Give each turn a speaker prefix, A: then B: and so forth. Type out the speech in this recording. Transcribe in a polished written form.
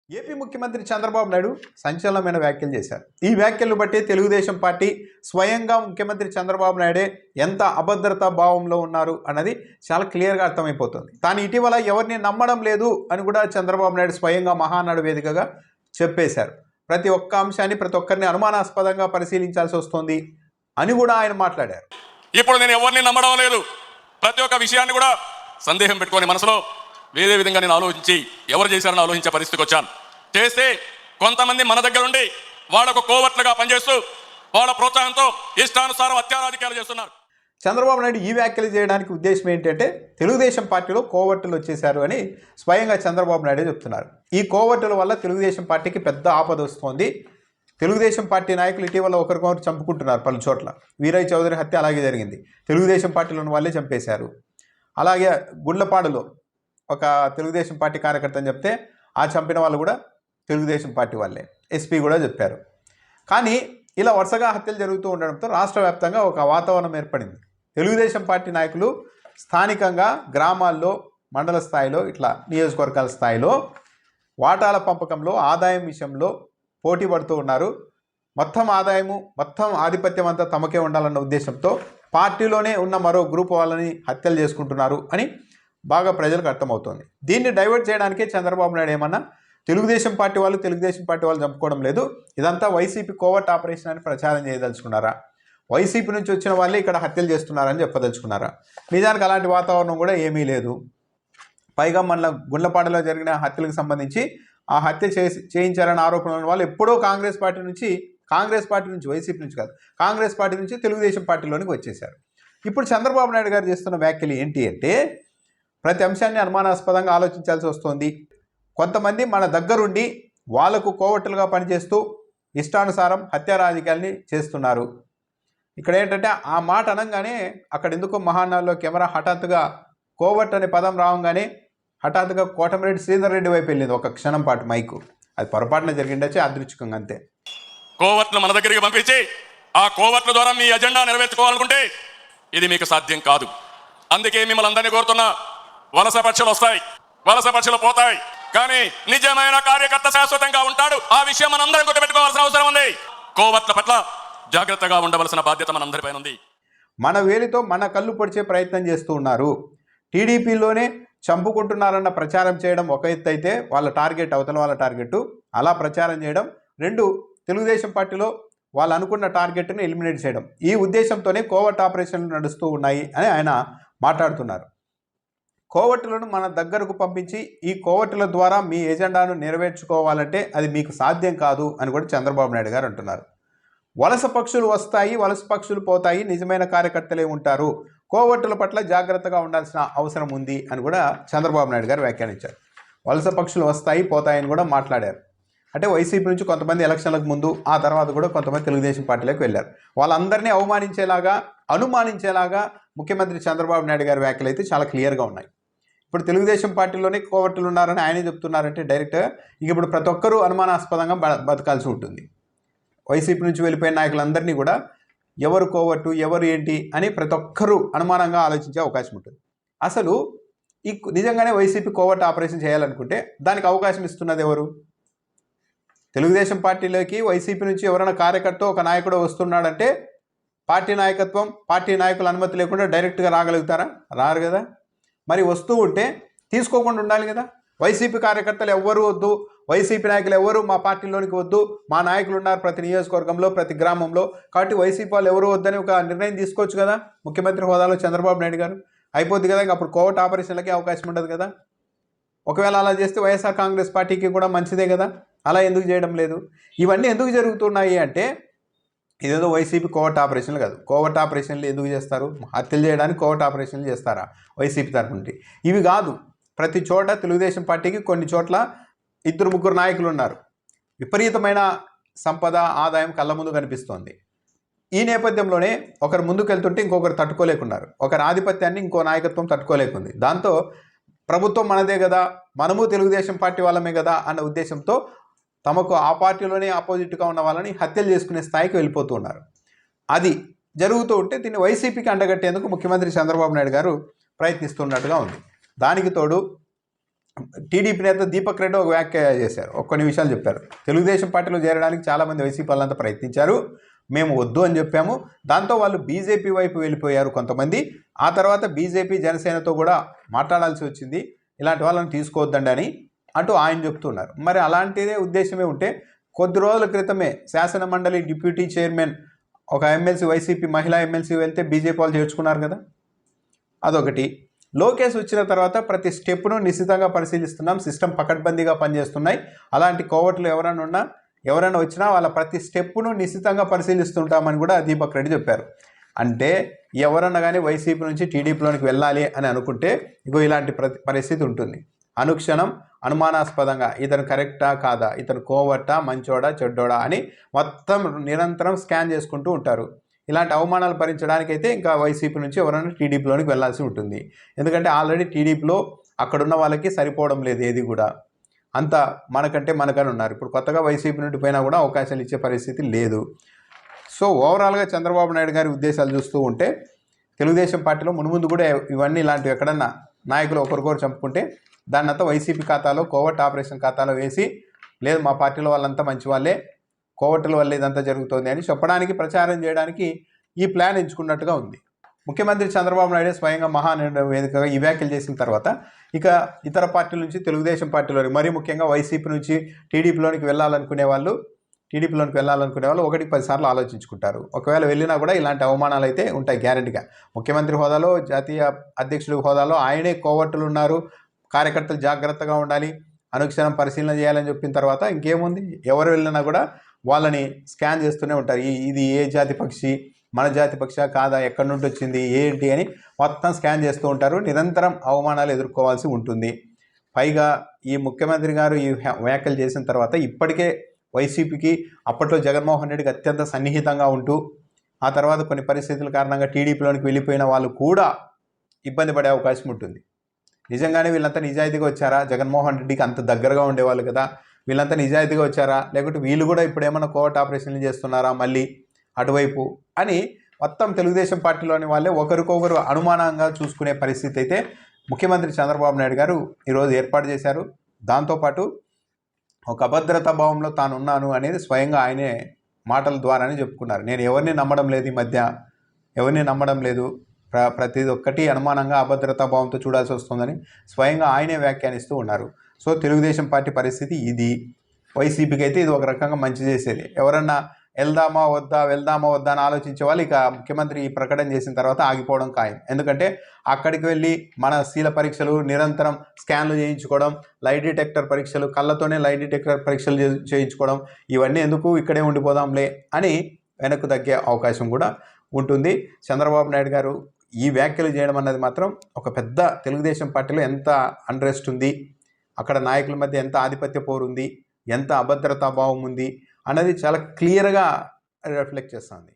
A: AP ముఖ్యమంత్రి చంద్రబాబు నాయుడు సంచలనమైన వ్యాఖ్యలు చేశారు. ఈ వ్యాఖ్యలను బట్టి తెలుగుదేశం పార్టీ స్వయంగా ముఖ్యమంత్రి చంద్రబాబు నాయుడే ఎంత అభద్రతా భావంలో ఉన్నారు అన్నది చాలా క్లియర్గా అర్థమైపోతుంది. తాను ఇటీవల ఎవరిని నమ్మడం లేదు అని కూడా చంద్రబాబు నాయుడు స్వయంగా మహానాడు వేదికగా చెప్పేశారు. ప్రతి ఒక్క అంశాన్ని ప్రతి ఒక్కరిని అనుమానాస్పదంగా పరిశీలించాల్సి వస్తుంది అని కూడా ఆయన మాట్లాడారు.
B: ఇప్పుడు నేను ఎవరిని నమ్మడం లేదు, ప్రతి ఒక్క విషయాన్ని కూడా సందేహం పెట్టుకొని మనసులో వేరే విధంగా నేను ఆలోచించి ఎవరు చేశారని ఆలోచించే పరిస్థితికి వచ్చాను. చేస్తే కొంతమంది మన దగ్గర ఉండి వాళ్ళకు కోవర్ట్లుగా పనిచేస్తూ వాళ్ళ ప్రోత్సాహంతో ఇష్టానుసారం అత్యారాధికారులు చేస్తున్నారు.
A: చంద్రబాబు నాయుడు ఈ వ్యాఖ్యలు చేయడానికి ఉద్దేశం ఏంటంటే తెలుగుదేశం పార్టీలో కోవర్టులు వచ్చేశారు అని స్వయంగా చంద్రబాబు నాయుడు చెప్తున్నారు. ఈ కోవర్టుల వల్ల తెలుగుదేశం పార్టీకి పెద్ద ఆపద వస్తుంది. తెలుగుదేశం పార్టీ నాయకులు ఇటీవల ఒకరికొకరు చంపుకుంటున్నారు పలు చోట్ల. వీరయ్య చౌదరి హత్య అలాగే జరిగింది, తెలుగుదేశం పార్టీలోని వాళ్ళే చంపేశారు. అలాగే గుండ్లపాడులో ఒక తెలుగుదేశం పార్టీ కార్యకర్త అని చెప్తే ఆ చంపిన వాళ్ళు కూడా తెలుగుదేశం పార్టీ వాళ్ళే, ఎస్పీ కూడా చెప్పారు. కానీ ఇలా వరుసగా హత్యలు జరుగుతూ ఉండడంతో రాష్ట్ర వ్యాప్తంగా ఒక వాతావరణం ఏర్పడింది. తెలుగుదేశం పార్టీ నాయకులు స్థానికంగా గ్రామాల్లో, మండల స్థాయిలో, ఇట్లా నియోజకవర్గాల స్థాయిలో వాటాల పంపకంలో ఆదాయం విషయంలో పోటీ పడుతూ ఉన్నారు. మొత్తం ఆదాయము, మొత్తం ఆధిపత్యం అంతా తమకే ఉండాలన్న ఉద్దేశంతో పార్టీలోనే ఉన్న మరో గ్రూప్ వాళ్ళని హత్యలు చేసుకుంటున్నారు అని బాగా ప్రజలకు అర్థమవుతోంది. దీన్ని డైవర్ట్ చేయడానికే చంద్రబాబు నాయుడు ఏమన్నా తెలుగుదేశం పార్టీ వాళ్ళు చంపుకోవడం లేదు, ఇదంతా వైసీపీ కోవర్ట్ ఆపరేషన్ అని ప్రచారం చేయదలుచుకున్నారా, వైసీపీ నుంచి వచ్చిన వాళ్ళే ఇక్కడ హత్యలు చేస్తున్నారని చెప్పదలుచుకున్నారా? నిజానికి అలాంటి వాతావరణం కూడా ఏమీ లేదు. పైగా మన గుండ్లపాడులో జరిగిన హత్యలకు సంబంధించి ఆ హత్య చేయించారని ఆరోపణ ఉన్న వాళ్ళు ఎప్పుడో కాంగ్రెస్ పార్టీ నుంచి వైసీపీ నుంచి కాదు, కాంగ్రెస్ పార్టీ నుంచి తెలుగుదేశం పార్టీలోనికి వచ్చేశారు. ఇప్పుడు చంద్రబాబు నాయుడు గారు చేస్తున్న వ్యాఖ్యలు ఏంటి అంటే ప్రతి అంశాన్ని అనుమానాస్పదంగా ఆలోచించాల్సి వస్తుంది. కొంతమంది మన దగ్గరుండి వాళ్లకు కోవట్టులుగా పనిచేస్తూ ఇష్టానుసారం హత్యా రాజకీయాల్ని చేస్తున్నారు. ఇక్కడ ఏంటంటే ఆ మాట అనగానే అక్కడ ఎందుకో మహానాడులో కెమెరా హఠాత్తుగా కోవట్ అనే పదం రావంగానే హఠాత్తుగా కోటమిరెడ్డి శ్రీధర్ రెడ్డి వైపు వెళ్ళింది ఒక క్షణం పాటు మైకు. అది పొరపాటున జరిగిండొచ్చి అదృచ్ఛికంగా అంతే.
B: కోవర్ట్ను మన దగ్గరికి పంపించి ఆ కోవర్ట్ల ద్వారా మీ ఎజెండా నెరవేర్చుకోవాలనుకుంటే ఇది మీకు సాధ్యం కాదు. అందుకే మిమ్మల్ని అందరినీ కోరుతున్నా, వలస పక్షులు వస్తాయి, వలస పక్షులు పోతాయి, కానీ నిజమైన కార్యకర్త శాశ్వతంగా ఉంటాడు. ఆ విషయం మనందరం గుర్తుపెట్టుకోవాల్సిన అవసరం ఉంది. కోవర్ట్ల పట్ల జాగ్రత్తగా ఉండవలసిన బాధ్యత మనందరిపైన ఉంది.
A: మన వేలితో మన కళ్ళు పొడిచే ప్రయత్నం చేస్తూ ఉన్నారు. టీడీపీలోనే చంపుకుంటున్నారన్న ప్రచారం చేయడం ఒక ఎత్తు అయితే వాళ్ళ టార్గెట్ అవతల వాళ్ళ టార్గెట్ అలా ప్రచారం చేయడం, రెండు తెలుగుదేశం పార్టీలో వాళ్ళు అనుకున్న టార్గెట్ను ఎలిమినేట్ చేయడం, ఈ ఉద్దేశంతోనే కోవర్ట్ ఆపరేషన్లు నడుస్తూ ఉన్నాయి అని ఆయన మాట్లాడుతున్నారు. కోవర్టులను మన దగ్గరకు పంపించి ఈ కోవర్టుల ద్వారా మీ ఎజెండాను నెరవేర్చుకోవాలంటే అది మీకు సాధ్యం కాదు అని కూడా చంద్రబాబు నాయుడు గారు అంటున్నారు. వలస పక్షులు వస్తాయి, వలస పక్షులు పోతాయి, నిజమైన కార్యకర్తలే ఉంటారు, కోవర్టుల పట్ల జాగ్రత్తగా ఉండాల్సిన అవసరం ఉంది అని కూడా చంద్రబాబు నాయుడు గారు వ్యాఖ్యానించారు. వలస పక్షులు వస్తాయి పోతాయని కూడా మాట్లాడారు. అంటే వైసీపీ నుంచి కొంతమంది ఎలక్షన్లకు ముందు, ఆ తర్వాత కూడా కొంతమంది తెలుగుదేశం పార్టీలోకి వెళ్ళారు. వాళ్ళందరినీ అనుమానించేలాగా ముఖ్యమంత్రి చంద్రబాబు నాయుడు గారి వ్యాఖ్యలు అయితే చాలా క్లియర్గా ఉన్నాయి. ఇప్పుడు తెలుగుదేశం పార్టీలోనే కోవర్టులు ఉన్నారని ఆయనే చెప్తున్నారంటే డైరెక్ట్గా ఇక ఇప్పుడు ప్రతి ఒక్కరూ అనుమానాస్పదంగా బతకాల్సి ఉంటుంది. వైసీపీ నుంచి వెళ్ళిపోయిన నాయకులందరినీ కూడా ఎవరు కోవర్టు, ఎవరు ఏంటి అని ప్రతి ఒక్కరూ అనుమానంగా ఆలోచించే అవకాశం ఉంటుంది. అసలు ఈ నిజంగానే వైసీపీ కోవర్ట్ ఆపరేషన్ చేయాలనుకుంటే దానికి అవకాశం ఇస్తున్నది ఎవరు? తెలుగుదేశం పార్టీలోకి వైసీపీ నుంచి ఎవరైనా కార్యకర్త, ఒక నాయకుడు వస్తున్నాడంటే పార్టీ నాయకత్వం, పార్టీ నాయకుల అనుమతి లేకుండా డైరెక్ట్గా రాగలుగుతారా? రారు కదా. మరి వస్తూ ఉంటే తీసుకోకుండా ఉండాలి కదా. వైసీపీ కార్యకర్తలు ఎవ్వరూ వద్దు, వైసీపీ నాయకులు ఎవరు మా పార్టీలోనికి వద్దు, మా నాయకులు ఉన్నారు ప్రతి నియోజకవర్గంలో, ప్రతి గ్రామంలో, కాబట్టి వైసీపీ వాళ్ళు ఎవరు వద్దని ఒక నిర్ణయం తీసుకోవచ్చు కదా ముఖ్యమంత్రి హోదాలో చంద్రబాబు నాయుడు గారు. అయిపోద్ది కదా, అప్పుడు కోవర్ట్ ఆపరేషన్లకి అవకాశం ఉండదు కదా. ఒకవేళ అలా చేస్తే వైఎస్ఆర్ కాంగ్రెస్ పార్టీకి కూడా మంచిదే కదా. అలా ఎందుకు చేయడం లేదు? ఇవన్నీ ఎందుకు జరుగుతున్నాయి అంటే ఇదేదో వైసీపీ కోవర్ట్ ఆపరేషన్లు కాదు. కోవర్ట్ ఆపరేషన్లు ఎందుకు చేస్తారు? హత్యలు చేయడానికి కోవర్ట్ ఆపరేషన్లు చేస్తారా వైసీపీ తరఫు నుండి? ఇవి కాదు, ప్రతి చోట తెలుగుదేశం పార్టీకి కొన్ని చోట్ల 2-3 నాయకులు ఉన్నారు. విపరీతమైన సంపద, ఆదాయం కళ్ళ ముందు కనిపిస్తోంది. ఈ నేపథ్యంలోనే ఒకరు ముందుకు వెళ్తుంటే ఇంకొకరు తట్టుకోలేకున్నారు, ఒకరి ఆధిపత్యాన్ని ఇంకో నాయకత్వం తట్టుకోలేకుంది. దాంతో ప్రభుత్వం మనదే కదా, మనము తెలుగుదేశం పార్టీ వాళ్ళమే కదా అన్న ఉద్దేశంతో తమకు ఆ పార్టీలోనే ఆపోజిట్గా ఉన్న వాళ్ళని హత్యలు చేసుకునే స్థాయికి వెళ్ళిపోతూ ఉన్నారు. అది జరుగుతూ ఉంటే దీన్ని వైసీపీకి అండగట్టేందుకు ముఖ్యమంత్రి చంద్రబాబు నాయుడు గారు ప్రయత్నిస్తున్నట్టుగా ఉంది. దానికి తోడు టీడీపీ నేత దీపక్ రెడ్డి ఒక వ్యాఖ్య చేశారు, కొన్ని విషయాలు చెప్పారు. తెలుగుదేశం పార్టీలో చేరడానికి చాలామంది వైసీపీ వాళ్ళంతా ప్రయత్నించారు, మేము వద్దు అని చెప్పాము. దాంతో వాళ్ళు బీజేపీ వైపు వెళ్ళిపోయారు కొంతమంది. ఆ తర్వాత బీజేపీ జనసేనతో కూడా మాట్లాడాల్సి వచ్చింది, ఇలాంటి వాళ్ళని తీసుకోవద్దండి అని అంటూ ఆయన చెప్తున్నారు. మరి అలాంటిదే ఉద్దేశమే ఉంటే కొద్ది రోజుల క్రితమే శాసన మండలి డిప్యూటీ చైర్మన్ ఒక ఎమ్మెల్సీ, వైసీపీ మహిళా ఎమ్మెల్సీ వెళ్తే బీజేపీ వాళ్ళు చేర్చుకున్నారు కదా. అదొకటి. లోకేష్ వచ్చిన తర్వాత ప్రతి స్టెప్ను నిశ్చితంగా పరిశీలిస్తున్నాం, సిస్టమ్ పకడ్బందీగా పనిచేస్తున్నాయి, అలాంటి కోవట్లు ఎవరైనా వచ్చినా వాళ్ళ ప్రతి స్టెప్పును నిశ్చితంగా పరిశీలిస్తుంటామని కూడా దీపక్ రెడ్డి చెప్పారు. అంటే ఎవరన్నా కానీ వైసీపీ నుంచి టీడీపీలోనికి వెళ్ళాలి అని అనుకుంటే ఇగో ఇలాంటి పరిస్థితి ఉంటుంది. అనుక్షణం అనుమానాస్పదంగా ఇతను కరెక్టా కాదా, ఇతను కోవట్టా మంచోడా చెడ్డోడా అని మొత్తం నిరంతరం స్కాన్ చేసుకుంటూ ఉంటారు. ఇలాంటి అవమానాలు భరించడానికైతే ఇంకా వైసీపీ నుంచి ఎవరైనా టీడీపీలోనికి వెళ్ళాల్సి ఉంటుంది. ఎందుకంటే ఆల్రెడీ టీడీపీలో అక్కడున్న వాళ్ళకి సరిపోవడం లేదు, ఏది కూడా అంతా మనకని ఉన్నారు. ఇప్పుడు కొత్తగా వైసీపీ నుండి పోయినా కూడా అవకాశాలు ఇచ్చే పరిస్థితి లేదు. సో ఓవరాల్గా చంద్రబాబు నాయుడు గారి ఉద్దేశాలు చూస్తూ ఉంటే తెలుగుదేశం పార్టీలో మునుముందు కూడా ఇవన్నీ ఇలాంటివి ఎక్కడన్నా నాయకులు ఒకరికొకరు చంపుకుంటే దాన్ని అంతా వైసీపీ ఖాతాలో, కోవట్ ఆపరేషన్ ఖాతాలో వేసి, లేదు మా పార్టీలో వాళ్ళంతా మంచి వాళ్ళే, కోవట్టుల వల్ల ఇదంతా జరుగుతోంది అని చెప్పడానికి, ప్రచారం చేయడానికి ఈ ప్లాన్ ఎంచుకున్నట్టుగా ఉంది. ముఖ్యమంత్రి చంద్రబాబు నాయుడు స్వయంగా మహానిర్ణయ వేదికగా ఈ వ్యాఖ్యలు చేసిన తర్వాత ఇక ఇతర పార్టీల నుంచి తెలుగుదేశం పార్టీలోని, మరీ ముఖ్యంగా వైసీపీ నుంచి టీడీపీలోనికి వెళ్ళాలనుకునే వాళ్ళు 1-10 సార్లు ఆలోచించుకుంటారు. ఒకవేళ వెళ్ళినా కూడా ఇలాంటి అవమానాలు అయితే ఉంటాయి గ్యారెంటీగా. ముఖ్యమంత్రి హోదాలో, జాతీయ అధ్యక్షుడి హోదాలో ఆయనే కోవట్టులు ఉన్నారు, కార్యకర్తలు జాగ్రత్తగా ఉండాలి, అనుక్షణం పరిశీలన చేయాలని చెప్పిన తర్వాత ఇంకేముంది, ఎవరు వెళ్ళినా కూడా వాళ్ళని స్కాన్ చేస్తూనే ఉంటారు. ఇది ఏ జాతి పక్షి, మన జాతి పక్షి కాదా, ఎక్కడి నుండి వచ్చింది, ఏంటి అని మొత్తం స్కాన్ చేస్తూ ఉంటారు. నిరంతరం అవమానాలు ఎదుర్కోవాల్సి ఉంటుంది. పైగా ఈ ముఖ్యమంత్రి గారు ఈ వ్యాఖ్యలు చేసిన తర్వాత ఇప్పటికే వైసీపీకి అప్పట్లో జగన్మోహన్ రెడ్డికి అత్యంత సన్నిహితంగా ఉంటూ ఆ తర్వాత కొన్ని పరిస్థితుల కారణంగా టీడీపీలోనికి వెళ్ళిపోయిన వాళ్ళు కూడా ఇబ్బంది పడే అవకాశం ఉంటుంది. నిజంగానే వీళ్ళంతా నిజాయితీగా వచ్చారా, జగన్మోహన్ రెడ్డికి అంత దగ్గరగా ఉండేవాళ్ళు కదా, వీళ్ళంతా నిజాయితీగా వచ్చారా, లేకుంటే వీళ్ళు కూడా ఇప్పుడు ఏమైనా కోవట్ ఆపరేషన్లు చేస్తున్నారా మళ్ళీ అటువైపు అని మొత్తం తెలుగుదేశం పార్టీలోని వాళ్ళే ఒకరికొకరు అనుమానంగా చూసుకునే పరిస్థితి అయితే ముఖ్యమంత్రి చంద్రబాబు నాయుడు గారు ఈరోజు ఏర్పాటు చేశారు. దాంతోపాటు ఒక అభద్రతా భావంలో తానున్నాను అనేది స్వయంగా ఆయనే మాటల ద్వారానే చెప్పుకున్నారు. నేను ఎవరిని నమ్మడం లేదు, ఈ మధ్య ఎవరిని నమ్మడం లేదు, ప్రతి ఒక్కటి అనుమానంగా అభద్రతా భావంతో చూడాల్సి వస్తుందని స్వయంగా ఆయనే వ్యాఖ్యానిస్తూ ఉన్నారు. సో తెలుగుదేశం పార్టీ పరిస్థితి ఇది. వైసీపీకి అయితే ఇది ఒక రకంగా మంచి చేసేది. ఎవరన్నా వెళ్దామా వద్దా అని ఆలోచించే వాళ్ళు ఇక ముఖ్యమంత్రి ఈ ప్రకటన చేసిన తర్వాత ఆగిపోవడం ఖాయం. ఎందుకంటే అక్కడికి వెళ్ళి మన శీల పరీక్షలు, నిరంతరం స్కాన్లు చేయించుకోవడం, లై డిటెక్టర్ పరీక్షలు, కళ్ళతోనే లై డిటెక్టర్ పరీక్షలు చేయించుకోవడం, ఇవన్నీ ఎందుకు, ఇక్కడే ఉండిపోదాంలే అని వెనక్కు తగ్గే అవకాశం కూడా ఉంటుంది. చంద్రబాబు నాయుడు గారు ఈ వ్యాఖ్యలు చేయడం అన్నది మాత్రం ఒక పెద్ద తెలుగుదేశం పార్టీలో ఎంత అన్రెస్ట్ ఉంది, అక్కడ నాయకుల మధ్య ఎంత ఆధిపత్య పోరుంది, ఎంత అభద్రతా భావం ఉంది అన్నది చాలా క్లియర్గా రిఫ్లెక్ట్ చేస్తుంది.